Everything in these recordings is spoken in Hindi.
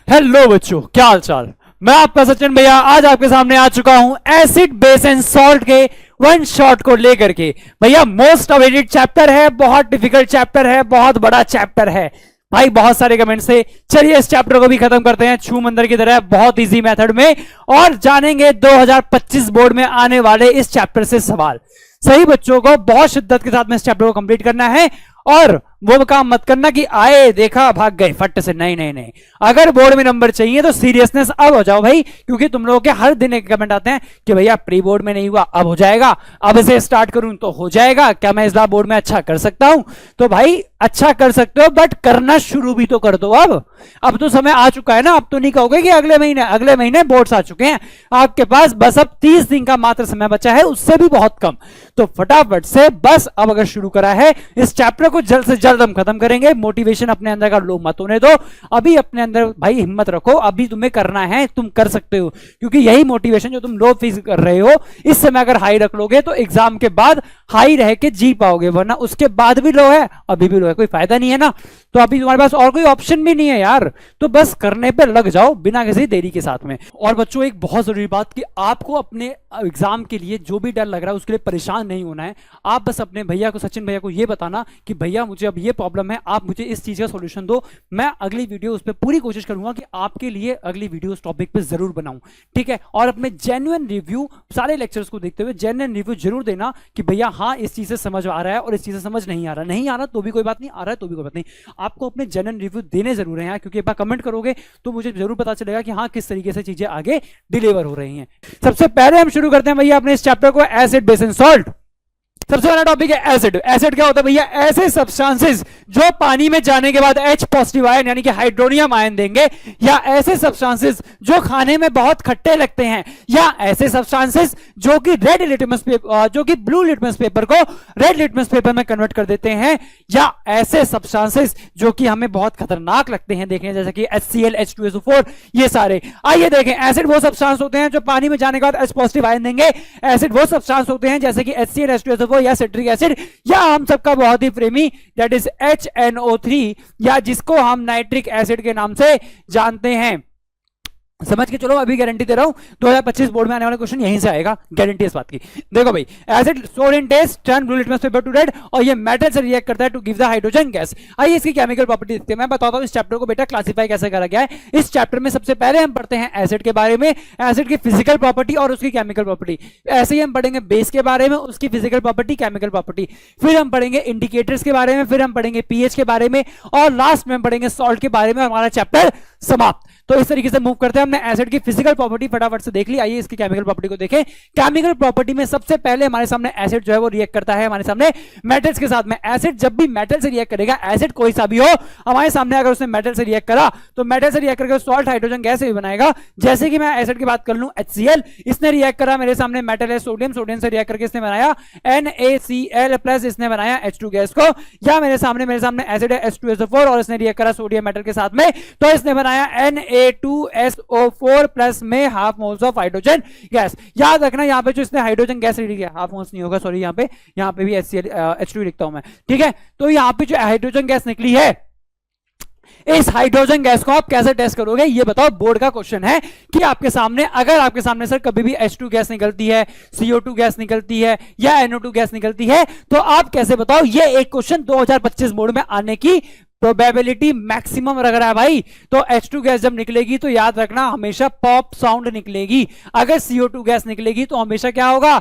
हेलो बच्चों, क्या हाल चाल। मैं आपका सचिन भैया आज आपके सामने आ चुका हूं एसिड बेस एंड सॉल्ट के वन शॉट को लेकर के। भैया मोस्ट अवेटेड चैप्टर है, बहुत डिफिकल्ट चैप्टर है, बहुत बड़ा चैप्टर है भाई। बहुत सारे कमेंट से चलिए इस चैप्टर को भी खत्म करते हैं छू मंदर की तरह, बहुत इजी मेथड में, और जानेंगे 2025 बोर्ड में आने वाले इस चैप्टर से सवाल। सही बच्चों को बहुत शिद्दत के साथ में इस चैप्टर को कंप्लीट करना है और वो काम मत करना कि आए देखा भाग गए फट से। नहीं नहीं नहीं, अगर बोर्ड में नंबर चाहिए तो सीरियसनेस अब हो जाओ भाई, क्योंकि तुम लोगों के हर दिन एक कमेंट आते हैं कि भैया प्री बोर्ड में नहीं हुआ, अब हो जाएगा, अब से स्टार्ट करूं तो हो जाएगा, क्या मैं इस बार बोर्ड में अच्छा कर सकता हूं? तो भाई अच्छा कर सकते हो, बट करना शुरू भी तो कर दो। अब तो समय आ चुका है ना, अब तो नहीं कहोगे कि अगले महीने बोर्ड्स आ चुके हैं आपके पास, बस अब 30 दिन का मात्र समय बचा है, उससे भी बहुत कम। तो फटाफट से बस अब अगर शुरू करा है इस चैप्टर को जल्द से जल्द हम खत्म करेंगे। मोटिवेशन अपने अंदर का लो मत होने दो, अभी अपने अंदर भाई हिम्मत रखो, अभी तुम्हें करना है, तुम कर सकते हो, क्योंकि यही मोटिवेशन जो तुम लो फील कर रहे हो इस समय अगर हाई रख लोगे तो एग्जाम के बाद हाई रह के जी पाओगे, वरना उसके बाद भी लो है अभी भी लो है, कोई फायदा नहीं है ना। तो अभी तुम्हारे पास और कोई ऑप्शन भी नहीं है यार, तो बस करने पे लग जाओ बिना किसी देरी के साथ में। और बच्चों एक बहुत जरूरी बात कि आपको अपने एग्जाम के लिए जो भी डर लग रहा है उसके लिए परेशान नहीं होना है। आप बस अपने भैया को, सचिन भैया को ये बताना कि भैया मुझे अब ये प्रॉब्लम है, आप मुझे इस चीज का सॉल्यूशन दो, मैं अगली वीडियो उस पर पूरी कोशिश करूंगा कि आपके लिए अगली वीडियो उस टॉपिक पे जरूर बनाऊं, ठीक है। और अपने जेन्युइन रिव्यू सारे लेक्चर्स को देखते हुए जेन्युइन रिव्यू जरूर देना कि भैया हाँ इस चीज से समझ आ रहा है और इस चीज से समझ नहीं आ रहा तो भी कोई बात नहीं, आ रहा है तो भी कोई बात नहीं, आपको अपने जेन्युइन रिव्यू देने जरूर हैं, क्योंकि एक बार कमेंट करोगे तो मुझे जरूर पता चलेगा कि हाँ किस तरीके से चीजें आगे डिलीवर हो रही हैं। सबसे पहले हम शुरू करते हैं भैया अपने इस चैप्टर को, एसिड बेस एंड सॉल्ट। सबसे पहला टॉपिक है एसिड। एसिड क्या होता है भैया? ऐसे सब्सटेंसेस जो पानी में जाने के बाद H पॉजिटिव आयन यानी कि हाइड्रोनियम आयन देंगे, या ऐसे सब्सटेंसेस जो खाने में बहुत खट्टे लगते हैं, या ऐसे सब्सटेंसेस जो कि रेड लिटमस पेपर जो कि ब्लू लिटमस पेपर को रेड लिटमस पेपर में कन्वर्ट कर देते हैं, या ऐसे सब्सटेंसेस जो कि हमें बहुत खतरनाक लगते हैं देखने, जैसे कि HCl H2SO4, ये सारे। आइए देखें, एसिड वो सब्सटेंस होते हैं जो पानी में जाने के बाद H पॉजिटिव आयन देंगे। एसिड वो सब्सटेंस होते हैं जैसे कि HCl H2SO4 या सिट्रिक एसिड, या हम सबका बहुत ही प्रेमी दैट इज HNO3, या जिसको हम नाइट्रिक एसिड के नाम से जानते हैं। समझ के चलो, अभी गारंटी दे रहा हूं 2025 बोर्ड में आने वाला क्वेश्चन यहीं से आएगा, गारंटी इस बात की। देखो भाई, acid sour in taste turn blue litmus paper to red, और ये मेटल से रिएक्ट करता है to give the hydrogen gas. आइए इसकी केमिकल प्रॉपर्टी देखते हैं। मैं बताता हूं इस चैप्टर को बेटा क्लासिफाई कैसे करा गया है। इस चैप्टर में सबसे पहले हम पढ़ते हैं एसिड के बारे में, एसिड की फिजिकल प्रॉपर्टी और उसकी केमिकल प्रॉपर्टी। ऐसे ही हम पढ़ेंगे बेस के बारे में, उसकी फिजिकल प्रॉपर्टी, केमिकल प्रॉपर्टी। फिर हम पढ़ेंगे इंडिकेटर्स के बारे में, फिर हम पढ़ेंगे पीएच के बारे में, और लास्ट में हम पढ़ेंगे सॉल्ट के बारे में, हमारा चैप्टर समाप्त। तो इस तरीके से मूव करते हैं। हमने एसिड की फिजिकल प्रॉपर्टी फटाफट से देख ली, आइए इसकी केमिकल प्रॉपर्टी को देखें। केमिकल प्रॉपर्टी में सबसे पहले हमारे सामने एसिड जो है वो रिएक्ट करता है हमारे सामने मेटल्स के साथ में। एसिड जब भी मेटल से रिएक्ट करेगा, एसिड कोई सा भी हो हमारे सामने, अगर उसने मेटल से रिएक्ट करा तो मेटल से रिएक्ट करके सॉल्ट हाइड्रोजन गैस भी बनाएगा। जैसे कि मैं एसिड की बात कर लूं, HCl, इसने रिएक्ट करा, मेरे सामने मेटल है सोडियम, सोडियम से रिएक्ट करके इसने बनाया NaCl+, इसने बनाया H2 गैस को। या मेरे सामने एसिड है H2SO4 और इसने रिएक्ट करा सोडियम मेटल के साथ में, तो इसने बनाया Na2SO4+ में half moles of hydrogen gas. याद रखना यहाँ पे जो इसने हाइड्रोजन गैस रेडी किया, हाफ मोल्स नहीं होगा, सॉरी, यहाँ पे भी HCl H2 लिखता हूं मैं, ठीक है। तो यहाँ पे जो हाइड्रोजन गैस निकली है, इस हाइड्रोजन गैस को आप कैसे टेस्ट करोगे ये बताओ। बोर्ड का क्वेश्चन है कि आपके सामने, अगर आपके सामने सर कभी भी H2 गैस निकलती है, CO2 गैस निकलती है, या NO2 गैस निकलती है, तो आप कैसे बताओ। ये एक क्वेश्चन 2025 बोर्ड में आने की प्रोबेबिलिटी मैक्सिमम लग रहा है भाई। तो H2 गैस जब निकलेगी तो याद रखना हमेशा पॉप साउंड निकलेगी। अगर CO2 गैस निकलेगी तो हमेशा क्या होगा,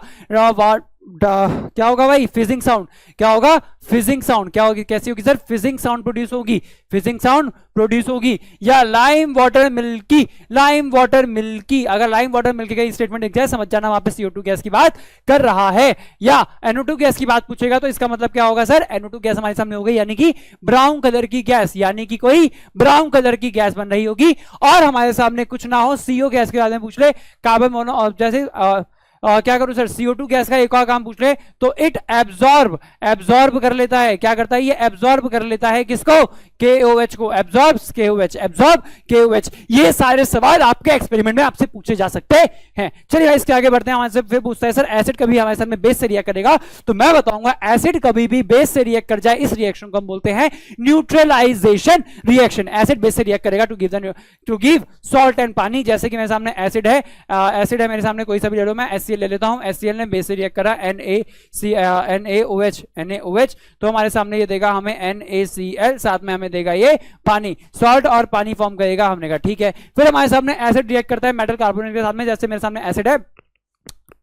क्या होगा भाई, फिजिंग साउंड। क्या होगा, फिजिंग साउंड। क्या होगी, कैसी होगी सर, फिजिंग साउंड प्रोड्यूस होगी, फिजिंग साउंड प्रोड्यूस होगी। या lime water milky, lime water milky, अगर लाइम वाटर मिल्की का स्टेटमेंट दिख जाए समझ जाना वहां पे CO2 गैस की बात कर रहा है। या NO2 गैस की बात पूछेगा तो इसका मतलब क्या होगा सर, NO2 गैस हमारे सामने हो गई, यानी कि ब्राउन कलर की गैस, यानी कि कोई ब्राउन कलर की गैस बन रही होगी। और हमारे सामने कुछ ना हो, CO गैस के बारे में पूछ ले, कार्बन मोनो, जैसे क्या करूं सर, CO2 गैस का एक और काम पूछ ले तो इट एब्जॉर्ब कर लेता है। क्या करता है ये, एब्जॉर्ब कर लेता है किसको, KOH को, एब्जॉर्ब KOH। ये सारे सवाल आपके एक्सपेरिमेंट में आपसे पूछे जा सकते हैं। चलिए इसके आगे बढ़ते हैं। हमारे से फिर पूछता है सर एसिड कभी हमारे सामने बेस से रिएक्ट करेगा, तो मैं बताऊंगा एसिड कभी भी बेस से रिएक्ट कर जाए, इस रिएक्शन को हम बोलते हैं न्यूट्रलाइजेशन रिएक्शन। एसिड बेस से रिएक्ट करेगा टू गिव सॉल्ट एंड पानी। जैसे कि मेरे सामने एसिड है मेरे सामने, कोई सा भी ले लो, मैं HCl ले लेता हूं। HCl ने बेस से रिएक्ट करा NaOH, तो हमारे सामने ये देगा हमें NaCl, साथ में हमें देगा ये पानी, सॉल्ट और पानी फॉर्म करेगा। हमने कहा ठीक है। फिर हमारे सामने एसिड रिएक्ट करता है मेटल कार्बोनेट के साथ में। जैसे मेरे सामने एसिड है,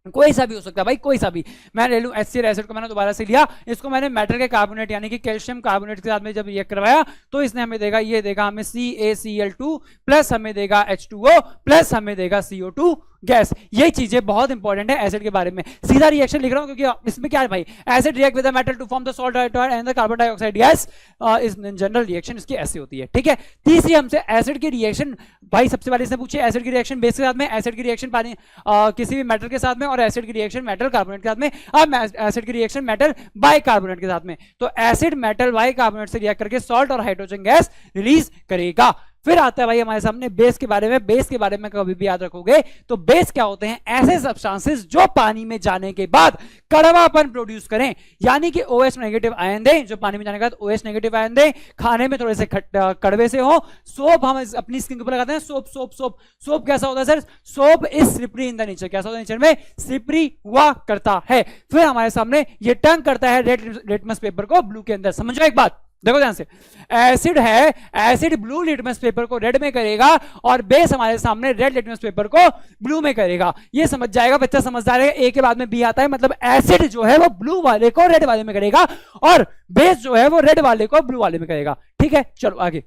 कोई सा भी हो सकता है भाई, कोई सा भी। मैं ले लूं HCl एसिड को, मैंने दोबारा से लिया, इसको मैंने मेटल के कार्बोनेट यानी कि कैल्शियम कार्बोनेट के साथ में जब रिएक्ट करवाया तो इसने हमें देगा, ये देगा हमें CaCl2 प्लस हमें देगा H2O प्लस हमें देगा CO2 गैस। ये चीजें बहुत इंपॉर्टेंट है एसिड के बारे में। सीधा रिएक्शन लिख रहा हूं क्योंकि इसमें क्या है भाई, acid react with the metal to form the salt and the carbon dioxide gas is general reaction, इसकी ऐसे होती है। ठीक है, तीसरी हमसे एसिड की रिएक्शन भाई सबसे पहले इसने पूछी, एसिड की रिएक्शन बेस के साथ में, एसिड की रिएक्शन पानी किसी भी मेटल के साथ में, और एसिड की रिएक्शन मेटल कार्बोनेट के साथ में, अब एसिड की रिएक्शन मेटल बाइकार्बोनेट के साथ में। तो एसिड मेटल बाइकार्बोनेट से रिएक्ट करके सॉल्ट और हाइड्रोजन गैस रिलीज करेगा। फिर आता है भाई हमारे सामने बेस के बारे में। बेस के बारे में कभी भी याद रखोगे तो बेस क्या होते हैं, ऐसे सब्सटेंसेस जो पानी में जाने के बाद कड़वापन प्रोड्यूस करें, यानी कि OH नेगेटिव आयन दें, जो पानी में जाने के बाद OH नेगेटिव आयन दें, खाने में थोड़े से कड़वे से हो। सोप हम अपनी स्किन के ऊपर लगाते हैं, सोप कैसा होता है sir, soap is slippery in the nature, कैसा होता है नेचर में, स्लिपरी हुआ करता है। फिर हमारे सामने ये टर्न करता है रेड लिटमस पेपर को ब्लू के अंदर। समझो एक बात, देखो ध्यान से, एसिड है, एसिड ब्लू लिटमस पेपर को रेड में करेगा और बेस हमारे सामने रेड लिटमस पेपर को ब्लू में करेगा। ये समझ जाएगा बच्चा, समझदार है। ए के बाद में बी आता है, मतलब एसिड जो है वो ब्लू वाले को रेड वाले में करेगा और बेस जो है वो रेड वाले को ब्लू वाले में करेगा। ठीक है, चलो आगे।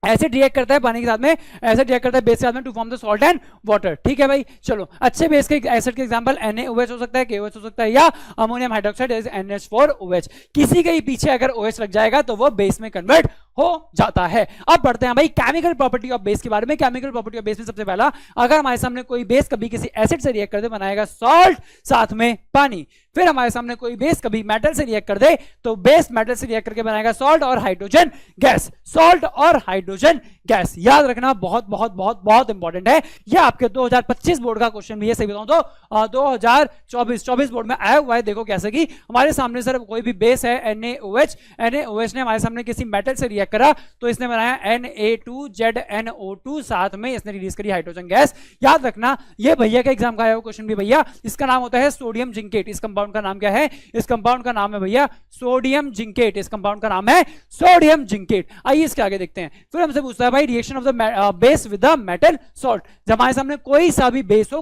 एसिड रिएक्ट करता है पानी के साथ में, एसिड रिएक्ट करता है बेस के साथ में to form the salt and water. ठीक है भाई, चलो अच्छे बेस के एसिड के एग्जांपल NaOH हो सकता है, KOH हो सकता है, या अमोनियम हाइड्रोक्साइड NH4OH। किसी के पीछे अगर OH लग जाएगा तो वो बेस में कन्वर्ट हो जाता है। अब बढ़ते हैं भाई केमिकल प्रॉपर्टी ऑफ बेस के बारे में। केमिकल प्रॉपर्टी ऑफ बेस में सबसे पहला, अगर हमारे सामने कोई बेस कभी किसी एसिड से रिएक्ट कर दे बनाएगा सॉल्ट साथ में पानी। फिर हमारे सामने कोई बेस कभी मेटल से रिएक्ट कर दे तो बेस मेटल से रिएक्ट करके बनाएगा सॉल्ट और हाइड्रोजन गैस, सॉल्ट और हाइड्रोजन गैस। याद रखना, बहुत बहुत बहुत बहुत इंपॉर्टेंट है। यह आपके 2025 बोर्ड का क्वेश्चन भी है, सही बताऊं तो 2024 बोर्ड में आया हुआ है। देखो कैसे कि हमारे सामने सर कोई भी बेस है NaOH ने हमारे सामने किसी मेटल से रिएक्ट करा तो इसने बनाया Na2ZNO2, साथ में इसने रिलीज करी हाइड्रोजन गैस। याद रखना, ये भैया का एग्जाम का आया हुआ क्वेश्चन भी भैया, इसका नाम होता है सोडियम जिंकेट। इस कंपाउंड का नाम क्या है, इस कंपाउंड का नाम है भैया सोडियम जिंकेट। इस कंपाउंड का नाम है सोडियम जिंकेट। आइए इसके आगे देखते हैं। फिर हमसे पूछता है भाई reaction of the base with the metal salt. जब हमारे सामने कोई सा भी बेस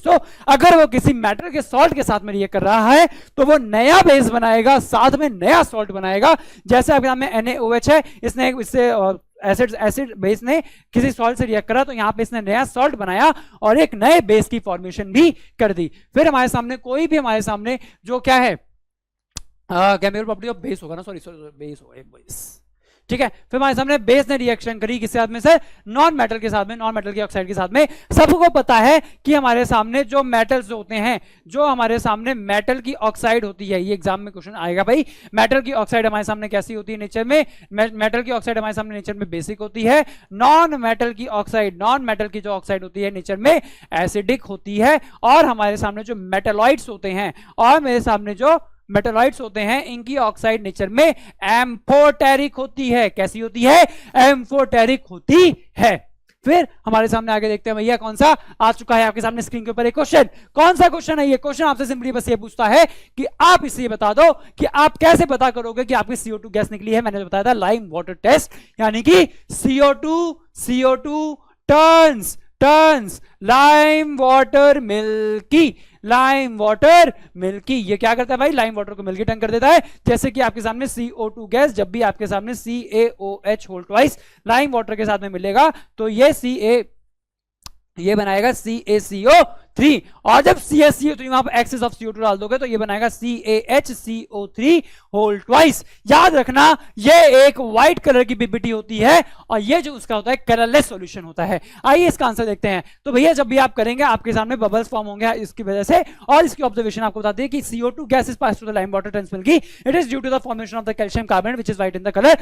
हो, अगर वो किसी मेटल के सॉल्ट के साथ में रिएक्ट कर रहा है तो वो नया बेस बनाएगा, साथ में नया सॉल्ट बनाएगा। जैसे आपके सामने NaOH है, इसने इससे एसिड बेस ने किसी सॉल्ट से रिएक्ट करा तो यहां पे इसने नया सॉल्ट बनाया और एक नए बेस की फॉर्मेशन भी कर दी। फिर हमारे सामने कोई भी हमारे सामने जो क्या है केमिकल प्रॉपर्टी ऑफ बेस होगा ना, सॉरी बेस होगा, एक बेस। ठीक है, फिर हमारे सामने बेस ने रिएक्शन करी किसके साथ में से, नॉन मेटल के साथ में, नॉन मेटल के ऑक्साइड के साथ में। सबको पता है कि हमारे सामने जो मेटल्स होते हैं, जो हमारे सामने मेटल की ऑक्साइड होती है, ये एग्जाम में क्वेश्चन आएगा भाई, मेटल की ऑक्साइड हमारे सामने कैसी होती है नेचर में, मेटल की ऑक्साइड हमारे सामने नेचर में बेसिक होती है। नॉन मेटल की जो ऑक्साइड होती है नेचर में एसिडिक होती है। और हमारे सामने जो मेटलॉइड्स होते हैं, और मेरे सामने जो मेटलॉइड्स होते हैं, इनकी ऑक्साइड नेचर में एम्फोटेरिक होती है। कैसी होती है, एम्फोटेरिक होती है। फिर हमारे सामने आगे देखते हैं भैया कौन सा आ चुका है आपके सामने स्क्रीन के ऊपर एक क्वेश्चन। कौन सा क्वेश्चन है ये, क्वेश्चन आपसे सिंपली बस ये पूछता है कि आप इसे बता दो कि आप कैसे पता करोगे कि आपकी CO2 गैस निकली है। मैंने बताया था लाइम वाटर टेस्ट, यानी कि CO2 turns lime water milky. ये क्या करता है भाई, लाइम वाटर को मिल्की टर्न कर देता है। जैसे कि आपके सामने CO2 गैस जब भी आपके सामने CaOH whole twice lime water के साथ में मिलेगा तो ये बनाएगा CaCO CO3, और जब CaCO3 वहां पर एक्सेस ऑफ CO2 डाल दोगे तो ये बनाएगा CaHCO3 होल ट्वाइस। याद रखना ये एक व्हाइट कलर की पीपीटी होती है और ये जो उसका होता है कलरलेस सॉल्यूशन होता है। आइए इसका आंसर देखते हैं। तो भैया जब भी आप करेंगे आपके सामने बबल्स फॉर्म होंगे इसकी वजह से, और इसकी ऑब्जर्वेशन आपको बताती है कि CO2 gas is pass to the lime water turns milky, it is due to the formation of the calcium carbonate which is white in the colour.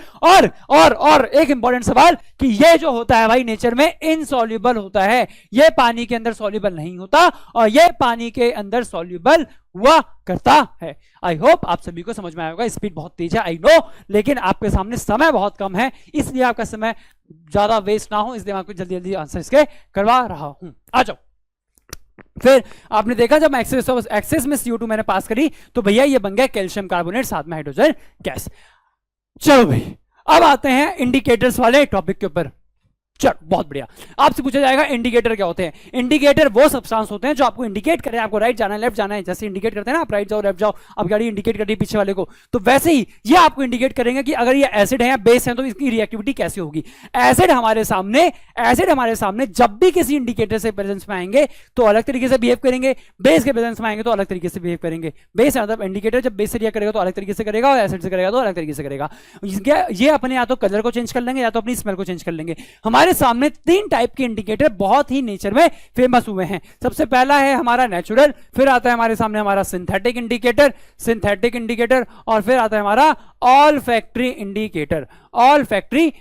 और एक इंपॉर्टेंट सवाल कि ये जो होता है भाई नेचर में इनसॉल्युबल होता है, ये पानी के अंदर सॉल्युबल नहीं होता और ये पानी के अंदर सॉल्युबल हुआ करता है। आई होप आप सभी को समझ में आया होगा। स्पीड बहुत तेज है आई नो, लेकिन आपके सामने समय बहुत कम है, इसलिए आपका समय ज्यादा वेस्ट ना हो, इसलिए मैं आपको जल्दी जल्दी आंसर इसके करवा रहा हूं। आ जाओ। फिर आपने देखा जब एक्सेस में CO2 मैंने पास करी तो भैया ये बन गया कैल्शियम कार्बोनेट साथ में हाइड्रोजन गैस। चलो भाई अब आते हैं इंडिकेटर्स वाले टॉपिक के ऊपर। चलो बहुत बढ़िया। आपसे पूछा जाएगा इंडिकेटर क्या होते हैं। इंडिकेटर वो सब्सटेंस होते हैं जो आपको इंडिकेट करें आपको राइट जाना है लेफ्ट जाना है। जैसे इंडिकेट करते हैं ना आप राइट जाओ लेफ्ट जाओ, अब गाड़ी इंडिकेट कर रही है पीछे वाले को, तो वैसे ही ये आपको इंडिकेट करेंगे कि अगर ये एसिड है या बेस है तो इसकी रिएक्टिविटी कैसी होगी। एसिड हमारे सामने जब भी किसी इंडिकेटर से प्रेजेंस में आएंगे तो अलग तरीके से बिहेव करेंगे, बेस के प्रेजेंस में आएंगे तो अलग तरीके से बिहेव करेंगे। बेस मतलब इंडिकेटर जब बेस से रिएक्ट करेगा तो अलग तरीके से करेगा और एसिड से करेगा तो अलग तरीके से करेगा। ये अपने या तो कलर को चेंज कर लेंगे या तो अपनी स्मेल को चेंज कर लेंगे। हमारे सामने तीन टाइप के इंडिकेटर बहुत ही नेचर में फेमस हुए हैं। सबसे पहला है हमारा नेचुरल, फिर आता है हमारे सामने हमारा सिंथेटिक इंडिकेटर और फिर आता है हमारा all factory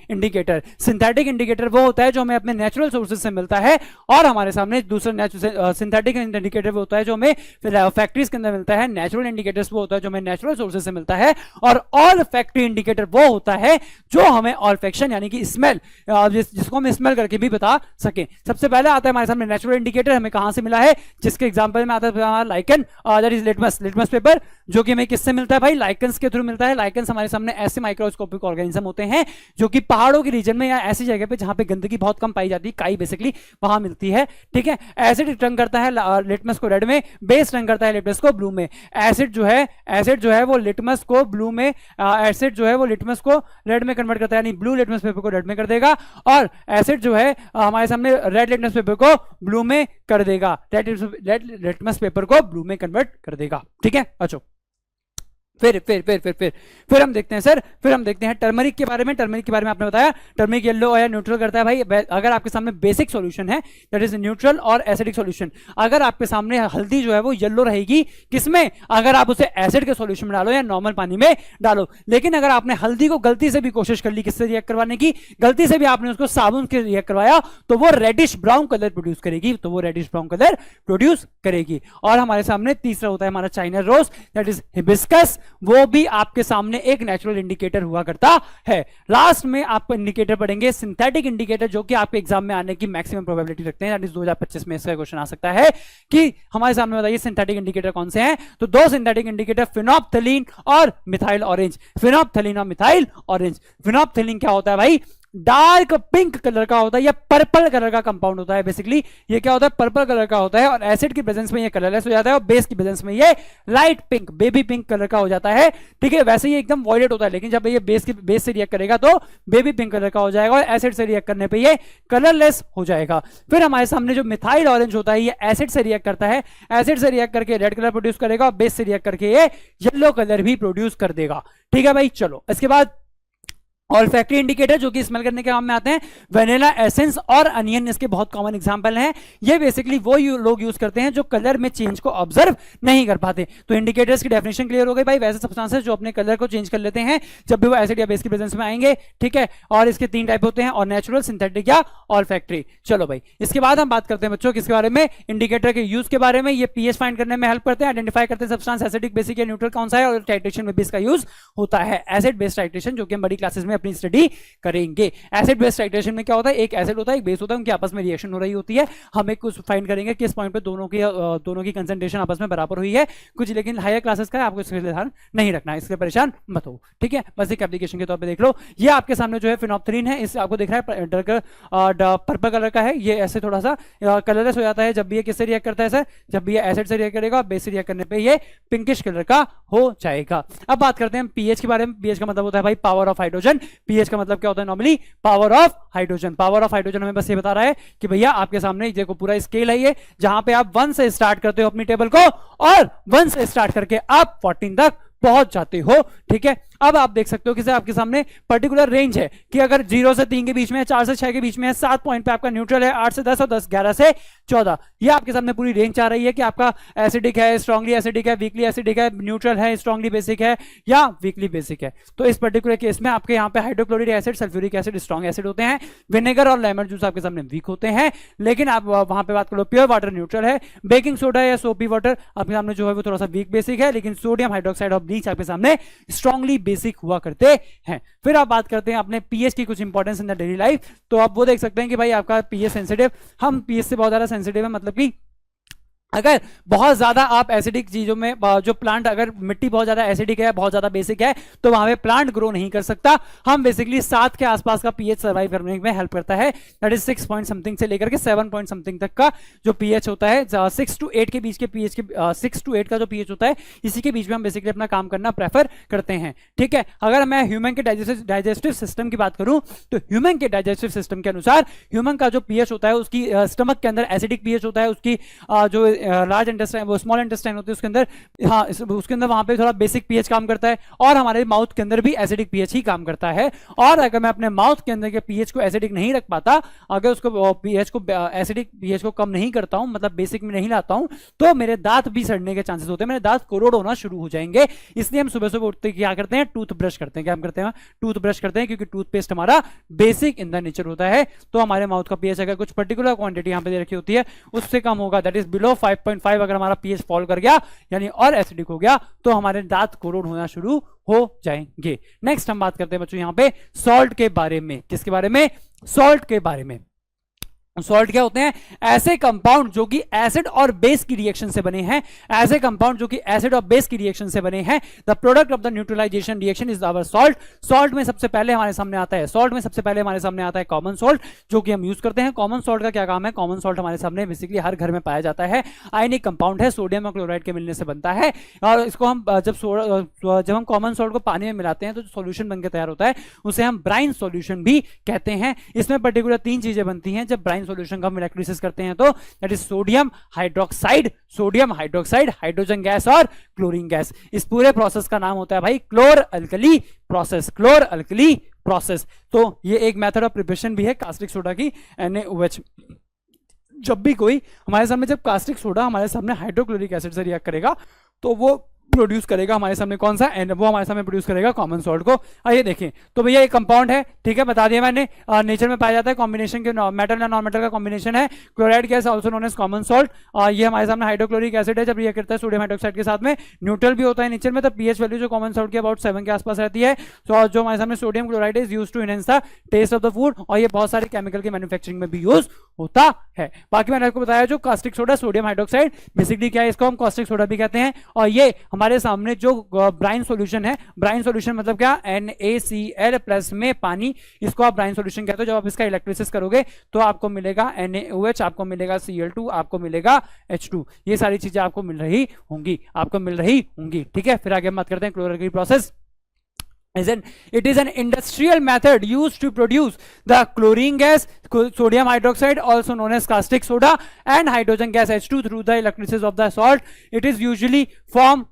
indicator. Synthetic indicator वो होता है जो हमें अपने नेचुरल सोर्सेज से मिलता है और हमारे सामने दूसरा सिंथेटिक इंडिकेटर वो होता है जो हमें फैक्ट्रीज के अंदर मिलता है। नेचुरल इंडिकेटर्स वो होता है जो हमें नेचुरल सोर्सेज से मिलता है और ऑल फैक्ट्री इंडिकेटर वो होता है जो हमें ऑल्फैक्शन यानी कि स्मेल जिसको हम स्मेल करके भी बता सके। सबसे पहले आता है हमारे सामने नेचुरल इंडिकेटर, हमें कहां से मिला है, जिसके एग्जांपल में आता है हमारा lichen that is litmus paper, जो कि हमें किससे मिलता है भाई, लाइकन्स के थ्रू मिलता है। लाइकन्स हमारे सामने ऐसे माइक्रोस्कोपिक ऑर्गेनिज्म होते हैं जो कि पहाड़ों के रीजन में या ऐसी जगह पे जहां पे गंदगी बहुत कम पाई जाती है, काई बेसिकली वहां मिलती है। ठीक है, एसिड रंग करता है लिटमस को रेड में, बेस रंग करता है लिटमस को ब्लू में। एसिड जो है वो लिटमस को ब्लू में, एसिड जो है वो लिटमस को रेड में कन्वर्ट करता है, यानी ब्लू लिटमस पेपर को रेड में कर देगा और एसिड जो है हमारे सामने रेड लिटमस पेपर को ब्लू में कर देगा, रेड लिटमस पेपर को ब्लू में कन्वर्ट कर देगा। ठीक है, अच्छा फिर हम देखते हैं सर, फिर हम देखते हैं टर्मरिक के बारे में। टर्मरिक के बारे में आपने बताया टर्मरिक येलो या न्यूट्रल करता है भाई। अगर आपके सामने बेसिक सॉल्यूशन है दैट इज न्यूट्रल और एसिडिक सॉल्यूशन, अगर आपके सामने हल्दी जो है वो येलो रहेगी किसमें, अगर आप उसे एसिड के सॉल्यूशन में डालो या नॉर्मल पानी में डालो। लेकिन अगर आपने हल्दी को गलती से भी कोशिश कर ली किससे रिएक्ट करवाने की, गलती से भी आपने उसको साबुन से रिएक्ट करवाया तो वो रेडिश ब्राउन कलर प्रोड्यूस करेगी। और हमारे सामने तीसरा होता है हमारा China rose that is hibiscus, वो भी आपके सामने एक नेचुरल इंडिकेटर हुआ करता है। लास्ट में आपको इंडिकेटर पढ़ेंगे सिंथेटिक इंडिकेटर, जो कि आपके एग्जाम में आने की मैक्सिमम प्रोबेबिलिटी रखते हैं, 2025 में इसका क्वेश्चन आ सकता है कि हमारे सामने बताइए सिंथेटिक इंडिकेटर कौन से हैं। तो दो सिंथेटिक इंडिकेटर फिनोप्थलीन और मिथाइल ऑरेंज। फिनोप्थलीन क्या होता है भाई, डार्क पिंक कलर का होता है या पर्पल कलर का कंपाउंड होता है। बेसिकली ये क्या होता है, पर्पल कलर का होता है और एसिड की प्रेजेंस में ये कलरलेस हो जाता है और बेस की प्रेजेंस में ये light pink baby pink colour का हो जाता है। ठीक है, वैसे ये एकदम वॉयलेट होता है, लेकिन जब ये बेस से रिएक्ट करेगा तो बेबी पिंक कलर का हो जाएगा और एसिड से रिएक्ट करने पे ये कलरलेस हो जाएगा। फिर हमारे सामने जो मिथाइल ऑरेंज होता है ये एसिड से रिएक्ट करता है, एसिड से रिएक्ट करके रेड कलर प्रोड्यूस करेगा और बेस से रिएक्ट करके ये येलो कलर भी प्रोड्यूस कर देगा। ठीक है भाई, चलो इसके बाद ऑल्फैक्टरी इंडिकेटर जो कि स्मेल करने के काम में आते हैं। वेनिला एसेंस और अनियन इसके बहुत कॉमन एग्जांपल हैं। ये बेसिकली वो लोग यूज करते हैं जो कलर में चेंज को ऑब्जर्व नहीं कर पाते। तो इंडिकेटर्स की डेफिनेशन क्लियर हो गई भाई, वैसे सब्सटेंसेस जो अपने कलर को चेंज कर लेते हैं जब भी वो एसिड या बेस की प्रेजेंस में आएंगे। ठीक है, और इसके तीन टाइप होते हैं, और नेचुरल, सिंथेटिक या ऑल्फैक्टरी। चलो भाई, इसके बाद हम बात करते हैं बच्चों किसके बारे में, इंडिकेटर के यूज के बारे में। ये पीएच फाइंड करने में हेल्प करते हैं, आइडेंटिफाई करते हैं सब्सटेंस एसिडिक, बेसिक या न्यूट्रल कौन सा है, और टाइट्रेशन में भी इसका यूज होता है। एसिड बेस टाइट्रेशन जो कि हम बड़ी क्लासेस में अपनी स्टडी करेंगे। एसिड बेस टाइट्रेशन में क्या होता है, एक एसिड होता है एक बेस होता है, उनकी आपस में रिएक्शन हो रही होती है। हम एक कुछ फाइंड करेंगे किस पॉइंट पे दोनों की कंसंट्रेशन आपस में बराबर हुई है कुछ, लेकिन हायर क्लासेस का है, आपको इसके ध्यान नहीं रखना है, इसके परेशान मत हो। ठीक है, बस एक एप्लीकेशन के तौर पे देख लो। ये आपके सामने जो है फिनोप्थलीन है, इस आपको दिख रहा है पर्पल कलर का है। ये ऐसे थोड़ा सा कलरलेस हो जाता है जब भी ये किससे रिएक्ट करता है सर, जब भी ये एसिड से रिएक्ट करेगा, बेस से रिएक्ट करने पे ये पिंकिश कलर का हो जाएगा। अब बात करते हैं पीएच के बारे में। पीएच का मतलब होता है भाई पावर ऑफ हाइड्रोजन। पीएच का मतलब क्या होता है normally, power of hydrogen. Power of hydrogen हमें बस ये बता रहा है कि भैया आपके सामने देखो पूरा स्केल है ये, जहां पे आप 1 से स्टार्ट करते हो अपनी टेबल को और 1 से स्टार्ट करके आप 14 तक पहुंच जाते हो। ठीक है, अब आप देख सकते हो कि आपके सामने पर्टिकुलर रेंज है कि अगर 0 से 3 के बीच में है, 4 से 6 के बीच में है, 7 पॉइंट पे आपका न्यूट्रल है, 8 से 10 और 11 से 14। ये आपके सामने पूरी रेंज आ रही है कि आपका एसिडिक है, स्ट्रांगली एसिडिक है, वीकली एसिडिक है, न्यूट्रल है, स्ट्रांगली बेसिक है या वीकली बेसिक है। तो इस पर्टिकुलर केस में आपके यहाँ पे hydrochloric acid, sulphuric acid strong acid होते हैं, विनेगर और लेमन जूस आपके सामने वीक होते हैं। लेकिन आप वहां पे बात करो प्योर वाटर न्यूट्रल है, बेकिंग सोडा या सोपी वाटर आपके सामने जो है वो थोड़ा सा वीक बेसिक है, लेकिन सोडियम हाइड्रोक्साइड और ब्लीच आपके सामने स्ट्रांगली बेसिक हुआ करते हैं। फिर आप बात करते हैं अपने पीएच की कुछ importance in the daily life. तो आप वो देख सकते हैं कि भाई आपका पीएच सेंसिटिव, हम पीएच से बहुत ज्यादा सेंसिटिव है, मतलब कि अगर बहुत ज्यादा आप एसिडिक चीजों में जो प्लांट, अगर मिट्टी बहुत ज्यादा एसिडिक है, बहुत ज्यादा बेसिक है, तो वहां पे प्लांट ग्रो नहीं कर सकता। हम बेसिकली 7 के आसपास का पीएच सर्वाइव करने में हेल्प करता है, दैट इज 6 पॉइंट समथिंग से लेकर के 7 पॉइंट समथिंग तक का जो पीएच होता है, 6 to 8 के बीच के पीएच के 6 to 8 का जो पीएच होता है, इसी के बीच में हम बेसिकली अपना काम करना प्रेफर करते हैं। ठीक है, अगर मैं ह्यूमन के डाइजेस्टिव सिस्टम की बात करूं तो ह्यूमन के डाइजेस्टिव सिस्टम के अनुसार ह्यूमन का जो पीएच होता है, उसकी स्टमक के अंदर एसिडिक पीएच होता है, उसकी जो लार्ज इंटेस्टाइन, वो स्मॉल इंटेस्टाइन होती है उसके अंदर, हाँ उसके अंदर वहां पे थोड़ा बेसिक पीएच काम करता है, और हमारे माउथ के अंदर भी एसिडिक पीएच ही काम करता है। और अगर मैं अपने माउथ के अंदर के पीएच को एसिडिक नहीं रख पाता, अगर उसको पीएच को एसिडिक पीएच को कम नहीं करता हूं, मतलब बेसिक में नहीं लाता हूं, तो मेरे दांत भी सड़ने के चांसेस होते हैं, मेरे दांत कोरोड होना शुरू हो जाएंगे। इसलिए हम सुबह सुबह उठते क्या करते हैं, टूथ ब्रश करते हैं। क्या हम करते हैं, टूथ ब्रश करते हैं, क्योंकि टूथपेस्ट हमारा बेसिक इन द नेचर होता है। तो हमारे माउथ का पीएच अगर कुछ पर्टिकुलर क्वांटिटी यहां पे दे रखी होती है, उससे कम होगा, दैट इज बिलो 5.5, अगर हमारा पीएच फॉल कर गया यानी और एसिडिक हो गया, तो हमारे दांत कोरोड होना शुरू हो जाएंगे। नेक्स्ट हम बात करते हैं बच्चों यहां पे सॉल्ट के बारे में। किसके बारे में, सॉल्ट के बारे में। सॉल्ट क्या होते हैं, ऐसे कंपाउंड जो कि एसिड और बेस की रिएक्शन से बने हैं, ऐसे कंपाउंड जो कि एसिड और बेस की रिएक्शन से बने हैं। The product of the neutralisation reaction is our salt. Salt में सबसे पहले हमारे सामने आता है, सॉल्ट में सबसे पहले हमारे सामने आता है कॉमन सॉल्ट, जो कि हम यूज करते हैं। कॉमन सॉल्ट का क्या काम है, कॉमन सॉल्ट हमारे सामने बेसिकली हर घर में पाया जाता है, आयनिक कंपाउंड है, सोडियम और क्लोराइड के मिलने से बनता है। और इसको हम जब हम कॉमन सॉल्ट को पानी में मिलाते हैं तो जो सॉल्यूशन बनकर तैयार होता है उसे हम ब्राइन सॉल्यूशन भी कहते हैं। इसमें पर्टिकुलर 3 चीजें बनती हैं जब ब्राइन सॉल्यूशन का हम इलेक्ट्रोलिसिस करते हैं, तो that is sodium hydroxide, hydrogen gas और क्लोरीन गैस। इस पूरे प्रोसेस का नाम होता है भाई क्लोर अल्कली प्रोसेस, क्लोर अल्कली प्रोसेस। तो ये एक मेथड ऑफ प्रिपरेशन भी है कास्टिक सोडा की, NaOH। जब भी कोई हमारे सामने, जब कास्टिक सोडा हमारे सामने हाइड्रोक्लोरिक एसिड से रिएक्ट करेगा, तो वो प्रोड्यूस करेगा हमारे सामने कौन सा, वो हमारे सामने प्रोड्यूस करेगा कॉमन सॉल्ट को। आइए देखें, तो भैया ये कंपाउंड है, ठीक है, बता दिया मैंने, नेचर में पाया जाता है, कॉम्बिनेशन के मेटल या नॉन मेटल का कॉम्बिनेशन है। Chloride gas also known as common salt, ये हमारे सामने हाइड्रोक्लोरिक एसिड है, जब ये करता है सोडियम हाइड्रोक्साइड के साथ में, न्यूट्रल भी होता है नेचर में, तो पीएच वैल्यू जो कॉमन सॉल्ट की अबाउट 7 के आसपास रहती है। तो जो हमारे सामने sodium chloride is used to enhance the taste of the food, और ये बहुत सारे केमिकल के मैन्युफैक्चरिंग में भी यूज होता है। बाकी मैंने आपको बताया जो caustic soda, sodium hydroxide, basically क्या है, इसको हम कास्टिक सोडा भी कहते हैं। और ये हमारे सामने जो ब्राइन सॉल्यूशन है, ब्राइन सॉल्यूशन मतलब क्या, NaCl प्लस में पानी, इसको आप ब्राइन सॉल्यूशन कहते हो। जब आप इसका इलेक्ट्रोलिसिस करोगे तो आपको मिलेगा NaOH, आपको मिलेगा Cl2, आपको मिलेगा H2, ये सारी चीजें आपको मिल रही होंगी, ठीक है। फिर आगे हम बात करते हैं chlorine process. It is an industrial method used to produce the chlorine gas, sodium hydroxide, also known as caustic soda, and hydrogen gas H2 through the electrolysis of the salt. It is usually form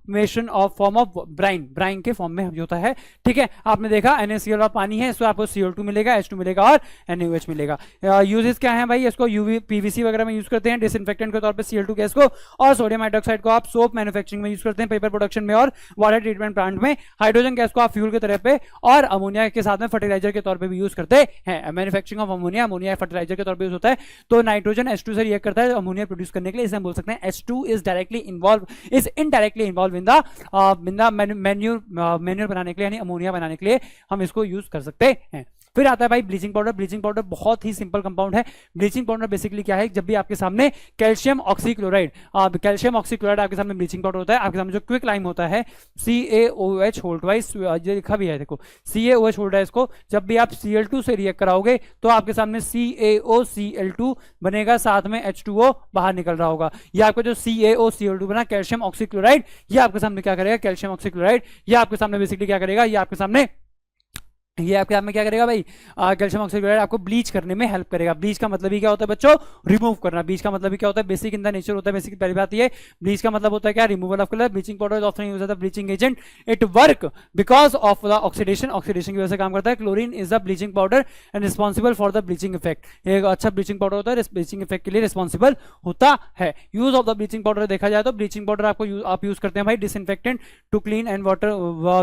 of brine के फॉर्म में होता है, ठीक है। आपने देखा NaCl और पानी है, इसको आपको Cl2 मिलेगा, H2 मिलेगा और NaOH मिलेगा। यूजेस क्या है भाई, इसको UV PVC वगैरह में यूज करते हैं डिसइंफेक्टेंट के तौर पे Cl2 गैस को, और सोडियम हाइड्रोक्साइड को आप सोप मैन्युफैक्चरिंग में यूज करते हैं, पेपर प्रोडक्शन में और वाटर ट्रीटमेंट प्लांट में। हाइड्रोजन गैस को आप फ्यूल के तरह पे और अमोनिया के साथ में फर्टिलाइजर के तौर पे भी यूज करते हैं। मैन्युफैक्चरिंग ऑफ अमोनिया फर्टिलाइजर के तौर पे यूज होता है। तो नाइट्रोजन H2 से रिएक्ट करता है अमोनिया प्रोड्यूस करने के लिए, इसे हम बोल सकते हैं H2 is indirectly involve in the manure बनाने के लिए, यानी अमोनिया बनाने के लिए हम इसको यूज कर सकते हैं। फिर आता है भाई ब्लीचिंग पाउडर। ब्लीचिंग पाउडर बहुत ही सिंपल कंपाउंड है। ब्लीचिंग पाउडर बेसिकली क्या है, जब भी आपके सामने कैल्शियम ऑक्सीक्लोराइड आपके सामने ब्लीचिंग पाउडर होता है, आपके सामने जो क्विक लाइम होता है CaOH होल्ड वाइज, ये लिखा भी है देखो CaOH होल्ड है, इसको जब भी आप Cl2 से रिएक्ट कराओगे तो आपके सामने CaOCl2 बनेगा, साथ में H2O बाहर निकल रहा होगा। ये आपका जो CaOCl2 बना कैल्शियम ऑक्सीक्लोराइड, ये आपके सामने क्या करेगा, कैल्शियम ऑक्सीक्लोराइड ये आपके सामने बेसिकली क्या करेगा, ये आपके सामने ये आपके में क्या करेगा भाई, कैल्शियम ऑक्साइड क्लोराइड आपको ब्लीच करने में हेल्प करेगा। ब्लीच का मतलब ही क्या होता है बच्चों, रिमूव करना। ब्लीच का मतलब ही क्या होता है, बेसिक इन द नेचर होता है। बेसिक पहली बात ये, ब्लीच का मतलब होता है क्या, removal of colour. Bleaching powder is often used as a bleaching agent, it work because of the oxidation, oxidation की वजह से काम करता है। Chlorine is the bleaching powder and responsible for the bleaching effect. एक अच्छा ब्लीचिंग पाउडर होता है, ब्लीचिंग इफेक्ट के लिए रिस्पॉन्सिबल होता है। Use of the bleaching powder देखा जाए तो ब्लीचिंग पाउडर आपको आप यूज करते हैं भाई disinfectant to clean and water,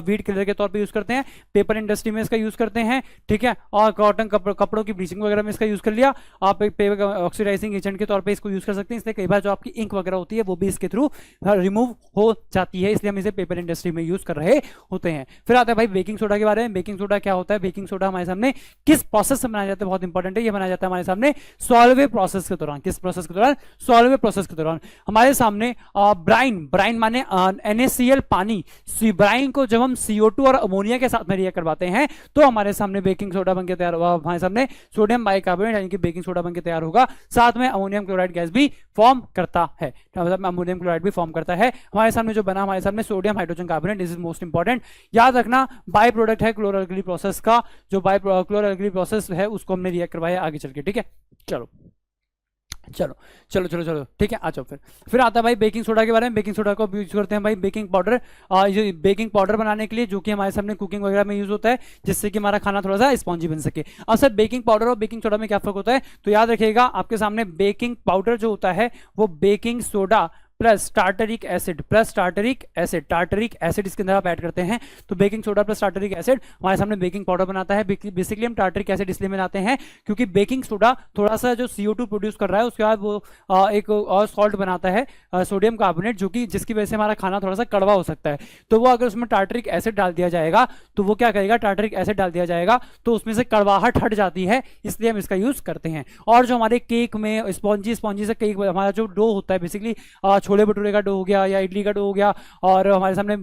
weed killer के तौर पर यूज करते हैं। पेपर इंडस्ट्री में इसका यूज करते हैं, ठीक है। और कॉटन कपड़ों की ब्लीचिंग वगैरह में इसका यूज कर लिया। आप एक पेपर ऑक्सीडाइजिंग एजेंट के तौर पे इसको यूज कर सकते हैं। इसलिए कई बार जो आपकी इंक वगैरह होती है वो भी इसके थ्रू रिमूव हो जाती है, इसलिए हम इसे पेपर इंडस्ट्री में यूज कर रहे होते हैं। फिर आता है भाई बेकिंग सोडा के बारे में। बेकिंग सोडा क्या होता है, बेकिंग सोडा हमारे सामने किस प्रोसेस से बनाया जाता है, बहुत इंपॉर्टेंट है। ये बनाया जाता है हमारे सामने सॉल्वे प्रोसेस के दौरान। किस प्रोसेस के दौरान, सॉल्वे प्रोसेस के दौरान। हमारे सामने ब्राइन, ब्राइन माने NaCl पानी, ब्राइन को जब हम CO2 और अमोनिया के साथ में रिएक्ट करवाते हैं तो हमारे सामने बेकिंग सोडा बनकर तैयार होगा। हमारे सामने सोडियम बाइकार्बोनेट यानी कि बेकिंग सोडा बनकर तैयार होगा। साथ में अमोनियम क्लोराइड गैस भी फॉर्म करता है, मतलब अमोनियम क्लोराइड भी फॉर्म करता है। हमारे सामने जो बना, हमारे सामने sodium hydrogen carbonate, this is most important. याद रखना बाय प्रोडक्ट है क्लोरोअल्कली प्रोसेस का, जो बाय क्लोरोअल्कली प्रोसेस है उसको हमने रिएक्ट करवाया आगे चल के, ठीक है। चलो चलो चलो चलो चलो ठीक है, आ जाओ। फिर आता है भाई बेकिंग सोडा के बारे में। बेकिंग सोडा को यूज करते हैं भाई बेकिंग पाउडर, बेकिंग पाउडर बनाने के लिए, जो कि हमारे सामने कुकिंग वगैरह में यूज होता है, जिससे कि हमारा खाना थोड़ा सा स्पॉन्जी बन सके। अब सर बेकिंग पाउडर और बेकिंग सोडा में क्या फर्क होता है, तो याद रखिएगा आपके सामने बेकिंग पाउडर जो होता है वो baking soda plus tartaric acid, plus tartaric acid, tartaric acid इसके अंदर आप ऐड करते हैं तो baking soda plus tartaric acid हमारे सामने बेकिंग पाउडर बनाता है। बेसिकली हम टार्टरिक एसिड इसलिए बनाते हैं क्योंकि बेकिंग सोडा थोड़ा सा जो CO2 प्रोड्यूस कर रहा है उसके बाद वो एक और सॉल्ट बनाता है सोडियम कार्बोनेट, जो कि जिसकी वजह से हमारा खाना थोड़ा सा कड़वा हो सकता है। तो वो अगर उसमें टार्टरिक एसिड डाल दिया जाएगा तो वो क्या करेगा, टार्टरिक एसिड डाल दिया जाएगा तो उसमें से कड़वाहट हट जाती है, इसलिए हम इसका यूज करते हैं। और जो हमारे केक में स्पॉन्जी से केक, हमारा जो डो होता है बेसिकली छोले भटूरे का डो हो गया या इडली का डो हो गया, और हमारे सामने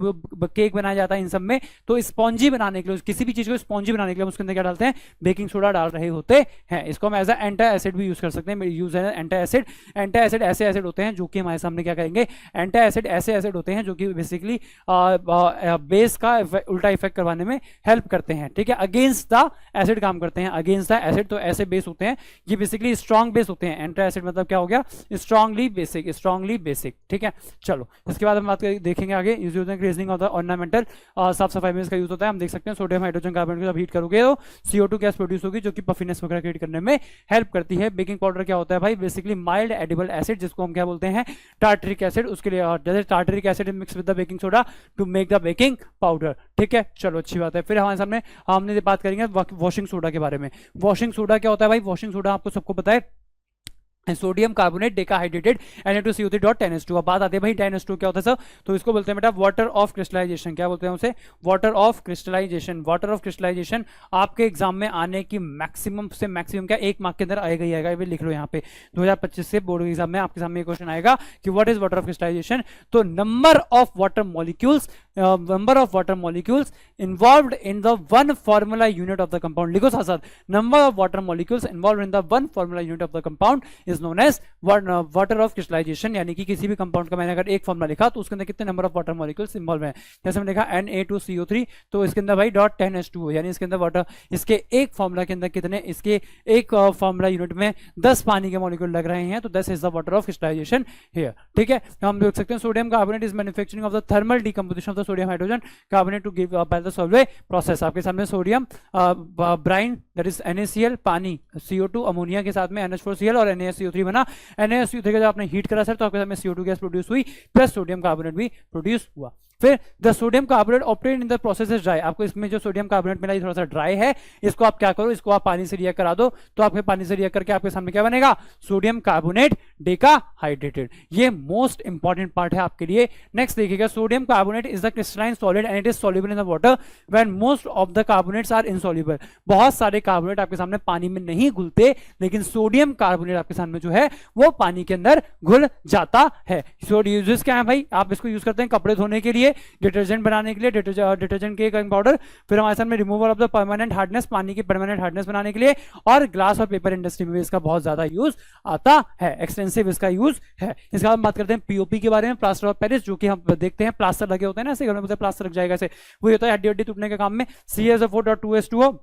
केक बनाया जाता है इन सब में, तो स्पॉन्जी बनाने के लिए, किसी भी चीज को स्पॉन्जी बनाने के लिए हम उसके अंदर क्या डालते हैं, बेकिंग सोडा डाल रहे होते हैं। इसको हम एज एंटी एसिड भी यूज कर सकते हैं। यूज है एंटी एसिड। एंटी एसिड ऐसे एसिड होते हैं जो कि हमारे सामने क्या करेंगे, एंटी एसिड ऐसे एसिड होते हैं जो कि बेसिकली बेस का उल्टा इफेक्ट करवाने में हेल्प करते हैं, ठीक है। अगेंस्ट द एसिड काम करते हैं, अगेंस्ट द एसिड। तो ऐसे बेस होते हैं, ये बेसिकली स्ट्रॉन्ग बेस होते हैं। एंटी एसिड मतलब क्या हो गया, स्ट्रांगली बेसिक, स्ट्रांगली बेसिक, ठीक है। चलो इसके बाद हम बात देखेंगे आगे। यूज होता है ग्रेजनिंग ऑफ द ऑर्नामेंटल, साफ सफाई में इसका यूज होता है। हम देख सकते हैं सोडियम हाइड्रोजन कार्बोनेट को जब हीट करोगे तो CO2 गैस प्रोड्यूस होगी जो कि पफिनेस वगैरह क्रिएट करने में हेल्प करती है। बेकिंग पाउडर क्या होता है भाई, बेसिकली माइल्ड एडिबल एसिड, जिसको हम क्या बोलते हैं, टार्टरिक एसिड। उसके लिए जैसे tartaric acid mix with the baking soda to make the baking powder, ठीक है। चलो अच्छी बात है। फिर हमारे सामने हमने बात करेंगे वॉशिंग सोडा के बारे में। वॉशिंग सोडा क्या होता है भाई, वॉशिंग सोडा आपको सबको पता है सोडियम कार्बोनेट डेकाहाइड्रेटेड Na2CO3.10H2। अब बात आती है भाई 10H2 क्या होता है सर, तो इसको बोलते हैं बेटा वाटर ऑफ क्रिस्टलाइजेशन। क्या बोलते हैं उसे, water of crystallisation. Water of crystallisation आपके एग्जाम में आने की मैक्सिमम से मैक्सिमम क्या 1 मार्क के अंदर आएगा ही आएगा। ये लिख लो यहाँ पे 2025 से बोर्ड के एग्जाम में आपके सामने क्वेश्चन आएगा कि what is water of crystallisation. तो number of water molecules, number of water molecules involved in the one formula unit of the compound. लिखो साथ साथ, number of water molecules involved in the one formula unit of the compound is known as water of crystallisation. यानी कि किसी भी कंपाउंड का मैंने अगर एक फॉर्मूला लिखा तो उसके अंदर कितने number of water molecules involve हैं। जैसे हमने लिखा Na2CO3, तो इसके अंदर भाई .10H2, यानी इसके अंदर वाटर, इसके एक फॉर्मूला के अंदर कितने, इसके एक फॉर्मूला यूनिट में 10 पानी के मॉलिक्यूल लग रहे हैं, तो 10 is the water of crystallisation here, ठीक है। हम देख सकते हैं sodium carbonate is manufacturing of the thermal decomposition of the sodium hydrogen carbonate to give by the Solvay process. आपके सामने sodium brine that is NaCl पानी, CO2 अमोनिया के साथ में NH4Cl और NaSCO3 बना। NaSCO3 का जब आपने हीट करा सर तो आपके सामने CO2 गैस प्रोड्यूस हुई प्लस सोडियम कार्बोनेट भी प्रोड्यूस हुआ। फिर the sodium carbonate obtained in the process is dry. आपको इसमें जो सोडियम कार्बोनेट मिला ये थोड़ा सा ड्राई है, इसको आप क्या करो, इसको आप पानी से रिएक्ट करा दो, तो आपके पानी से रिएक्ट करके आपके सामने क्या बनेगा, सोडियम कार्बोनेट डेकाहाइड्रेटेड। ये मोस्ट इंपॉर्टेंट पार्ट है आपके लिए। नेक्स्ट देखिएगा, sodium carbonate is the crystalline solid and it is soluble in the water when most of the carbonates are insoluble. बहुत सारे कार्बोनेट आपके सामने पानी में नहीं घुलते, लेकिन सोडियम कार्बोनेट आपके सामने जो है वो पानी के अंदर घुल जाता है। यूजेस क्या है भाई, आप इसको यूज करते हैं कपड़े धोने के लिए, लिए, डिटर्जेंट बनाने के लिए, डिटर्जेंट के कलरिंग पाउडर, फिर हमारे सामने removal of the permanent hardness, पानी की परमानेंट हार्डनेस बनाने के लिए, और ग्लास और पेपर इंडस्ट्री में भी इसका बहुत ज्यादा यूज आता है, एक्सटेंसिव इसका यूज है। इसके बाद हम बात करते हैं पीओपी के बारे में, प्लास्टर ऑफ पेरिस, जो कि हम देखते हैं प्लास्टर लगे होते हैं ना, ऐसे घर में प्लास्टर लग जाएगा ऐसे, वो होता है हड्डी हड्डी टूटने के काम में। CaSO4.2H2O,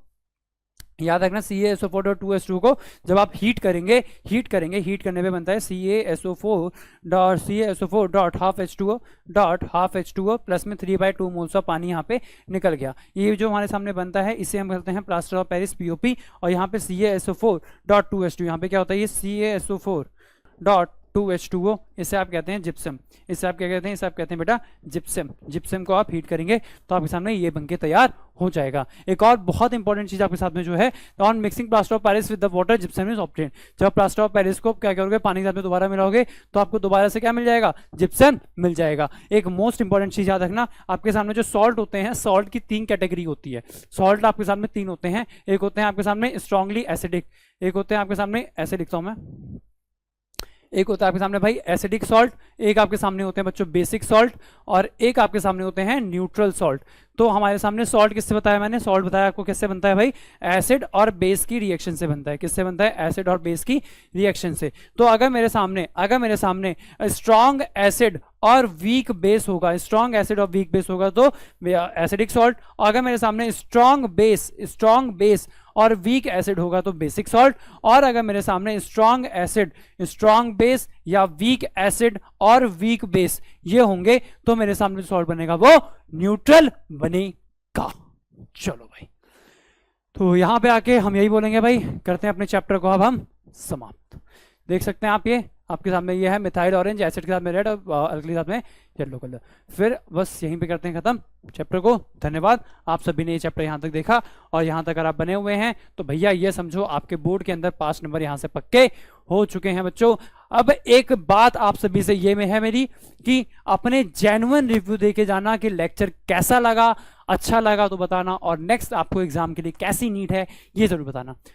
याद रखना CaSO4.2H2O को जब आप हीट करेंगे, हीट करने पे बनता है CaSO4.half H2O प्लस में 3/2 मोल्स ऑफ पानी यहाँ पे निकल गया। ये जो हमारे सामने बनता है इसे हम कहते हैं प्लास्टर ऑफ पेरिस POP, और यहाँ पे CaSO4.2H2, यहाँ पे क्या होता है ये CaSO4.2H2O, इसे आप कहते हैं जिप्सम, इसे आप क्या कहते हैं, इसे आप कहते हैं बेटा जिप्सम। जिप्सम को आप हीट करेंगे तो आपके सामने ये बनके तैयार हो जाएगा। एक और बहुत इंपॉर्टेंट चीज आपके साथ में जो है, on mixing plaster of Paris with the water gypsum is obtained. जब प्लास्टर ऑफ पेरिस को क्या करोगे, पानी के साथ में दोबारा मिलाओगे तो आपको दोबारा से क्या मिल जाएगा, जिप्सम मिल जाएगा। एक मोस्ट इंपॉर्टेंट चीज याद रखना, आपके सामने जो सॉल्ट होते हैं, सॉल्ट की 3 कैटेगरी होती है। सॉल्ट आपके सामने 3 होते हैं, एक होते हैं आपके सामने स्ट्रांगली एसिडिक, एक होते हैं आपके सामने, ऐसे लिखता हूं मैं, एक होता है आपके सामने भाई एसिडिक सॉल्ट, एक आपके सामने होते हैं बच्चों बेसिक सॉल्ट, और एक आपके सामने होते हैं न्यूट्रल सॉल्ट। तो हमारे सामने सॉल्ट किससे बताया मैंने, सॉल्ट बताया आपको किससे बनता है भाई, एसिड और बेस की रिएक्शन से बनता है। किससे बनता है, एसिड और बेस की रिएक्शन से। तो अगर मेरे सामने स्ट्रॉन्ग एसिड और वीक बेस होगा, स्ट्रॉन्ग एसिड और वीक बेस होगा तो एसिडिक सॉल्ट, और अगर मेरे सामने स्ट्रॉन्ग बेस और वीक एसिड होगा तो बेसिक सॉल्ट, और अगर मेरे सामने स्ट्रॉन्ग एसिड, स्ट्रॉन्ग बेस या वीक एसिड और वीक बेस ये होंगे तो मेरे सामने जो सॉल्ट बनेगा वो न्यूट्रल बनेगा। चलो भाई, तो यहां पे आके हम यही बोलेंगे भाई, करते हैं अपने चैप्टर को अब हम समाप्त। देख सकते हैं आप, ये आपके सामने ये है मिथाइल ऑरेंज, एसिड के साथ में रेड और अल्कली के साथ में येलो कलर। फिर बस यहीं पे करते हैं खत्म चैप्टर को। धन्यवाद, आप सभी ने ये चैप्टर यहाँ तक देखा, और यहाँ तक अगर आप बने हुए हैं तो भैया ये समझो आपके बोर्ड के अंदर 5 नंबर यहाँ से पक्के हो चुके हैं बच्चों। अब एक बात आप सभी से ये में है मेरी कि अपने जेन्युइन रिव्यू दे के जाना कि लेक्चर कैसा लगा, अच्छा लगा तो बताना, और नेक्स्ट आपको एग्जाम के लिए कैसी नीड है ये जरूर बताना।